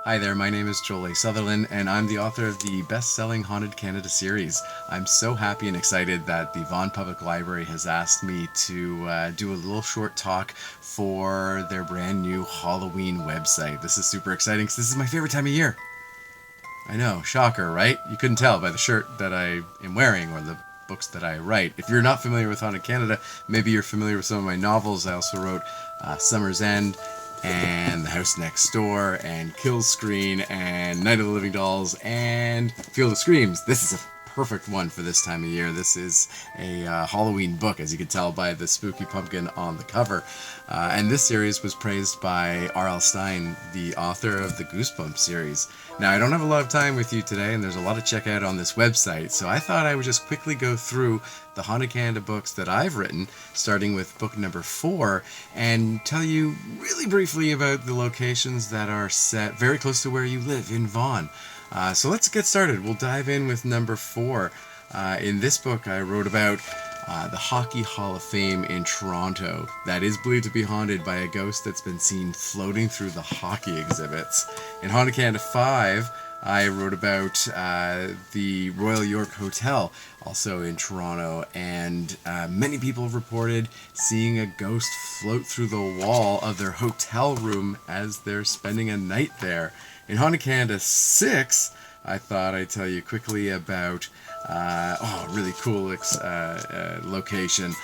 Hi there, my name is Joel A. Sutherland, and I'm the author of the best-selling Haunted Canada series. I'm so happy and excited that the Vaughan Public Library has asked me to do a little short talk for their brand new Halloween website. This is super exciting because this is my favorite time of year. I know, shocker, right? You couldn't tell by the shirt that I am wearing or the books that I write. If you're not familiar with Haunted Canada, maybe you're familiar with some of my novels. I also wrote Summer's End and The House Next Door and Kill Screen and Night of the Living Dolls and Field of Screams. This is a perfect one for this time of year. This is a Halloween book, as you can tell by the spooky pumpkin on the cover. And this series was praised by R.L. Stine, the author of the Goosebumps series. Now, I don't have a lot of time with you today, and there's a lot to check out on this website, so I thought I would just quickly go through the Haunted Canada books that I've written, starting with book number 4, and tell you really briefly about the locations that are set very close to where you live in Vaughan. So let's get started. We'll dive in with number 4. In this book, I wrote about the Hockey Hall of Fame in Toronto that is believed to be haunted by a ghost that's been seen floating through the hockey exhibits. In Haunted Canada 5, I wrote about the Royal York Hotel, also in Toronto, and many people have reported seeing a ghost float through the wall of their hotel room as they're spending a night there. In Haunted Canada 6, I thought I'd tell you quickly about a really cool location,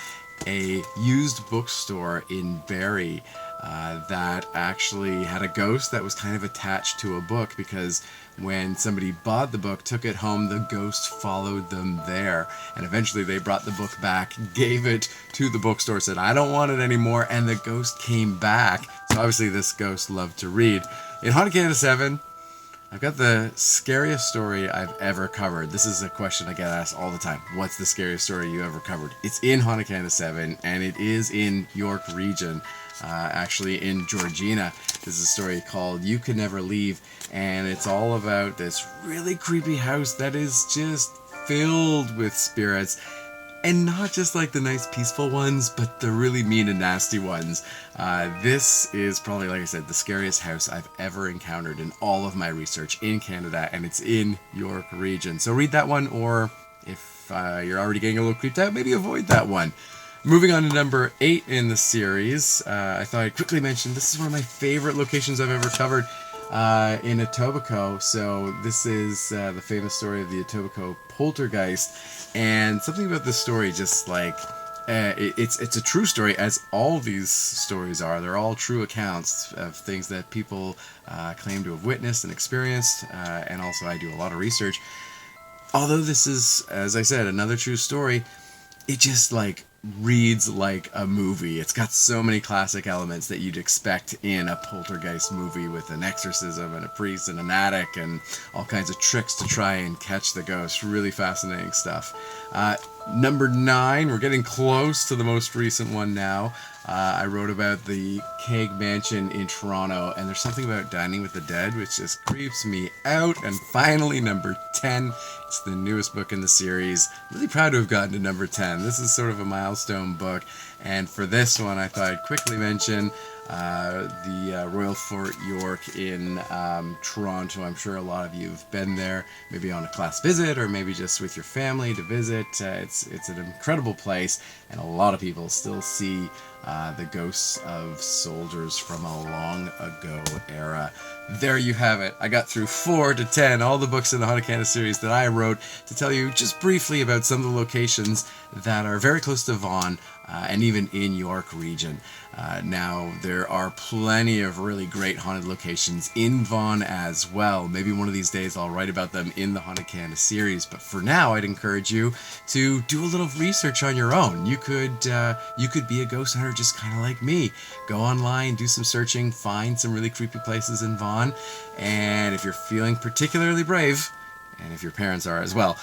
a used bookstore in Barrie that actually had a ghost that was kind of attached to a book, because when somebody bought the book, took it home, the ghost followed them there. And eventually they brought the book back, gave it to the bookstore, said, "I don't want it anymore," and the ghost came back. So obviously this ghost loved to read. In Haunted Canada 7, I've got the scariest story I've ever covered. This is a question I get asked all the time. What's the scariest story you ever covered? It's in Haunted Canada 7, and it is in York Region, actually in Georgina. This is a story called You Could Never Leave, and it's all about this really creepy house that is just filled with spirits. And not just like the nice peaceful ones, but the really mean and nasty ones. This is probably, like I said, the scariest house I've ever encountered in all of my research in Canada, and it's in York Region. So read that one, or if you're already getting a little creeped out, maybe avoid that one. Moving on to number 8 in the series, I thought I'd quickly mention this is one of my favorite locations I've ever covered. In Etobicoke. So this is the famous story of the Etobicoke Poltergeist, and something about this story, just like it's a true story, as all these stories are. They're all true accounts of things that people claim to have witnessed and experienced, and also I do a lot of research. Although this is, as I said, another true story, it just reads like a movie. It's got so many classic elements that you'd expect in a poltergeist movie, with an exorcism and a priest and an attic and all kinds of tricks to try and catch the ghost. Really fascinating stuff. Number 9, we're getting close to the most recent one now. I wrote about the Keg Mansion in Toronto, and there's something about dining with the dead which just creeps me out. And finally, number 10, it's the newest book in the series. Really proud to have gotten to number 10. This is sort of a milestone book, and for this one I thought I'd quickly mention the Royal Fort York in Toronto. I'm sure a lot of you have been there, maybe on a class visit or maybe just with your family to visit. It's an incredible place, and a lot of people still see the ghosts of soldiers from a long ago era. There you have it. I got through 4 to 10, all the books in the Haunted Canada series that I wrote, to tell you just briefly about some of the locations that are very close to Vaughan, and even in York Region. Now, there are plenty of really great haunted locations in Vaughan as well. Maybe one of these days I'll write about them in the Haunted Canada series, but for now I'd encourage you to do a little research on your own. You could be a ghost hunter just kind of like me. Go online, do some searching, find some really creepy places in Vaughan, and if you're feeling particularly brave, and if your parents are as well,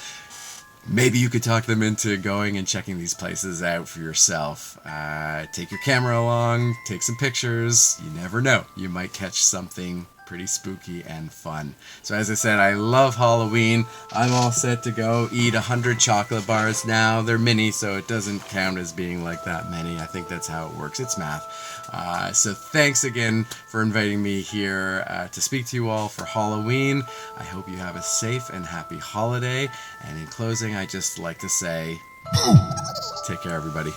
maybe you could talk them into going and checking these places out for yourself. Take your camera along, take some pictures. You never know. You might catch something pretty spooky and fun. So as I said, I love Halloween. I'm all set to go eat 100 chocolate bars now. They're mini, so it doesn't count as being like that many. I think that's how it works. It's math. So thanks again for inviting me here to speak to you all for Halloween. I hope you have a safe and happy holiday. And in closing, I just like to say, take care, everybody.